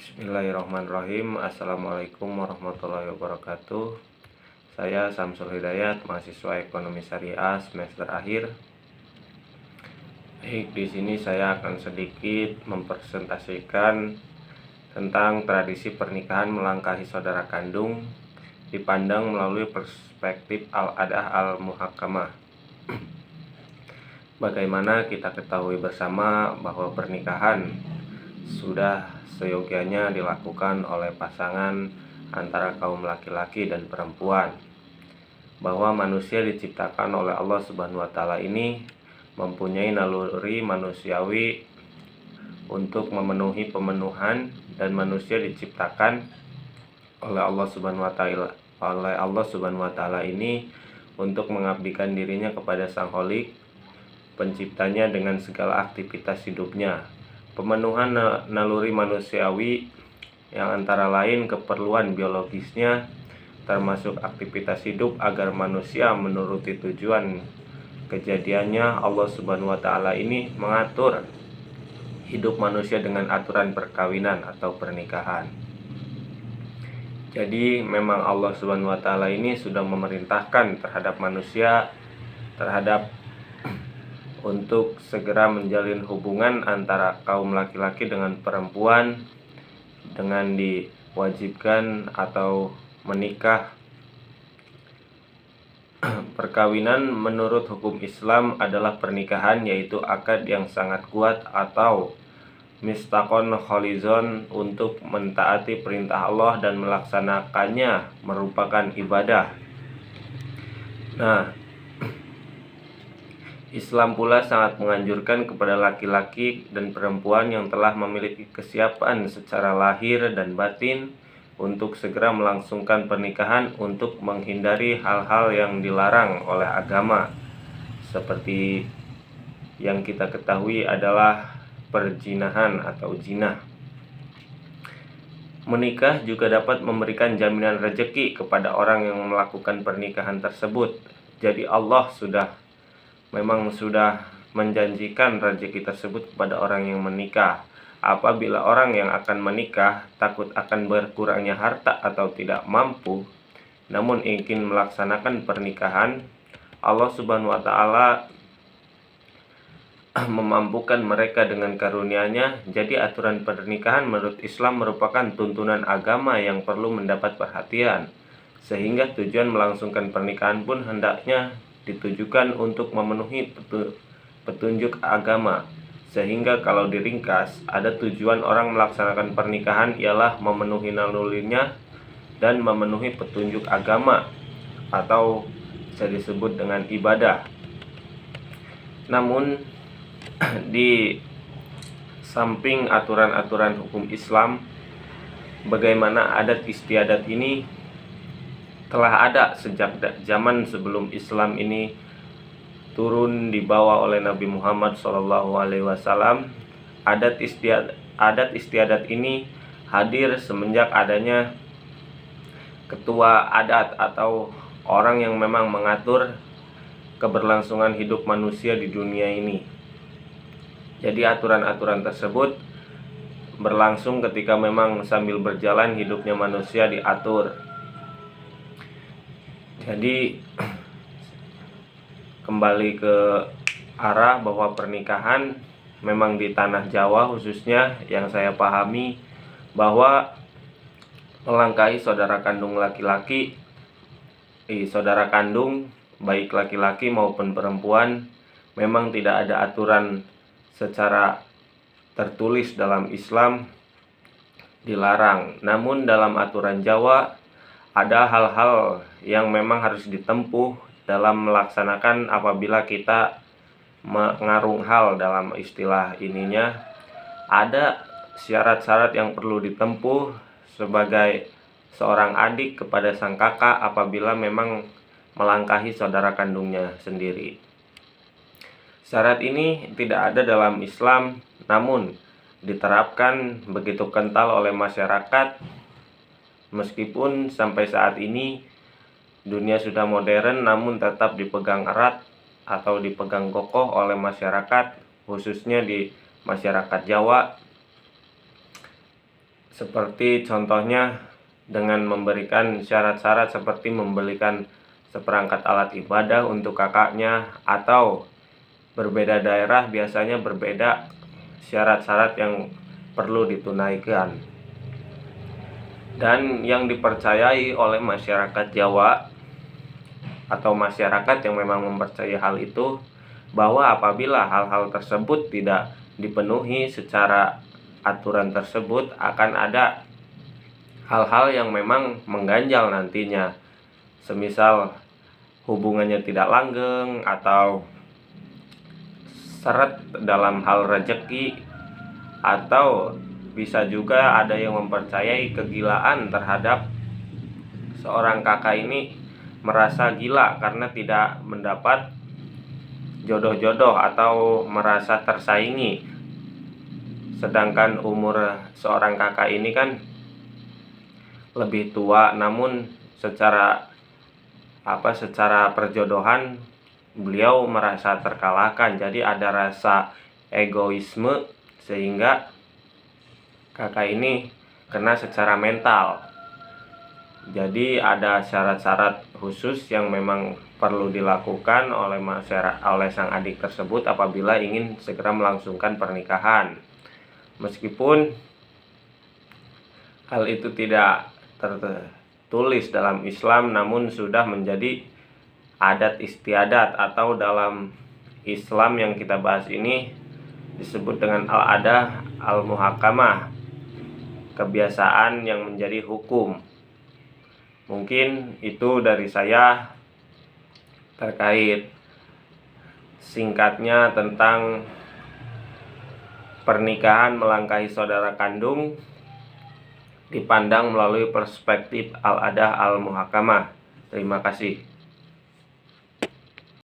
Bismillahirrahmanirrahim. Assalamualaikum warahmatullahi wabarakatuh. Saya Samsul Hidayat, mahasiswa Ekonomi Syariah semester akhir. Di sini saya akan sedikit mempresentasikan tentang tradisi pernikahan melangkahi saudara kandung dipandang melalui perspektif al-adah al-muhakkamah. Bagaimana kita ketahui bersama bahwa pernikahan sudah seyogianya dilakukan oleh pasangan antara kaum laki-laki dan perempuan, bahwa manusia diciptakan oleh Allah Subhanahu wa Ta'ala ini mempunyai naluri manusiawi untuk memenuhi pemenuhan, dan manusia diciptakan oleh Allah Subhanahu wa Ta'ala ini untuk mengabdikan dirinya kepada Sang Kholik penciptanya dengan segala aktivitas hidupnya. Pemenuhan naluri manusiawi yang antara lain keperluan biologisnya, termasuk aktivitas hidup agar manusia menuruti tujuan kejadiannya. Allah Subhanahu wa Ta'ala ini mengatur hidup manusia dengan aturan perkawinan atau pernikahan. Jadi memang Allah Subhanahu wa Ta'ala ini sudah memerintahkan terhadap manusia untuk segera menjalin hubungan antara kaum laki-laki dengan perempuan dengan diwajibkan atau menikah. Perkawinan menurut hukum Islam adalah pernikahan, yaitu akad yang sangat kuat atau mistaqon khalizon untuk mentaati perintah Allah dan melaksanakannya merupakan ibadah. Nah, Islam pula sangat menganjurkan kepada laki-laki dan perempuan yang telah memiliki kesiapan secara lahir dan batin untuk segera melangsungkan pernikahan untuk menghindari hal-hal yang dilarang oleh agama, seperti yang kita ketahui adalah perzinahan atau zina. Menikah juga dapat memberikan jaminan rezeki kepada orang yang melakukan pernikahan tersebut. Jadi Allah memang sudah menjanjikan rezeki tersebut kepada orang yang menikah. Apabila orang yang akan menikah takut akan berkurangnya harta atau tidak mampu, namun ingin melaksanakan pernikahan, Allah Subhanahu wa Ta'ala memampukan mereka dengan karunia-Nya. Jadi aturan pernikahan menurut Islam merupakan tuntunan agama yang perlu mendapat perhatian, sehingga tujuan melangsungkan pernikahan pun hendaknya ditujukan untuk memenuhi petunjuk agama. Sehingga kalau diringkas, ada tujuan orang melaksanakan pernikahan ialah memenuhi nalurinya dan memenuhi petunjuk agama, atau bisa disebut dengan ibadah. Namun di samping aturan-aturan hukum Islam, bagaimana adat istiadat ini telah ada sejak zaman sebelum Islam ini turun dibawa oleh Nabi Muhammad SAW. Adat istiadat ini hadir semenjak adanya ketua adat atau orang yang memang mengatur keberlangsungan hidup manusia di dunia ini. Jadi aturan-aturan tersebut berlangsung ketika memang sambil berjalan hidupnya manusia diatur. Jadi kembali ke arah bahwa pernikahan memang di tanah Jawa khususnya yang saya pahami, bahwa melangkahi saudara kandung laki-laki, saudara kandung baik laki-laki maupun perempuan, memang tidak ada aturan secara tertulis dalam Islam dilarang. Namun dalam aturan Jawa ada hal-hal yang memang harus ditempuh dalam melaksanakan apabila kita mengarung hal dalam istilah ininya. Ada syarat-syarat yang perlu ditempuh sebagai seorang adik kepada sang kakak apabila memang melangkahi saudara kandungnya sendiri. Syarat ini tidak ada dalam Islam, namun diterapkan begitu kental oleh masyarakat. Meskipun sampai saat ini dunia sudah modern, namun tetap dipegang erat atau dipegang kokoh oleh masyarakat, khususnya di masyarakat Jawa. Seperti contohnya dengan memberikan syarat-syarat seperti membelikan seperangkat alat ibadah untuk kakaknya, atau berbeda daerah biasanya berbeda syarat-syarat yang perlu ditunaikan. Dan yang dipercayai oleh masyarakat Jawa atau masyarakat yang memang mempercayai hal itu, bahwa apabila hal-hal tersebut tidak dipenuhi secara aturan tersebut, akan ada hal-hal yang memang mengganjal nantinya, semisal hubungannya tidak langgeng atau seret dalam hal rezeki, atau bisa juga ada yang mempercayai kegilaan terhadap seorang kakak ini, merasa gila karena tidak mendapat jodoh-jodoh atau merasa tersaingi. Sedangkan umur seorang kakak ini kan lebih tua, namun secara perjodohan beliau merasa terkalahkan. Jadi ada rasa egoisme sehingga kakak ini kena secara mental. Jadi ada syarat-syarat khusus yang memang perlu dilakukan oleh sang adik tersebut apabila ingin segera melangsungkan pernikahan. Meskipun hal itu tidak tertulis dalam Islam, namun sudah menjadi adat istiadat, atau dalam Islam yang kita bahas ini disebut dengan al-adah al-muhakamah, kebiasaan yang menjadi hukum. Mungkin itu dari saya terkait singkatnya tentang pernikahan melangkahi saudara kandung dipandang melalui perspektif al-adah al-muhakamah. Terima kasih.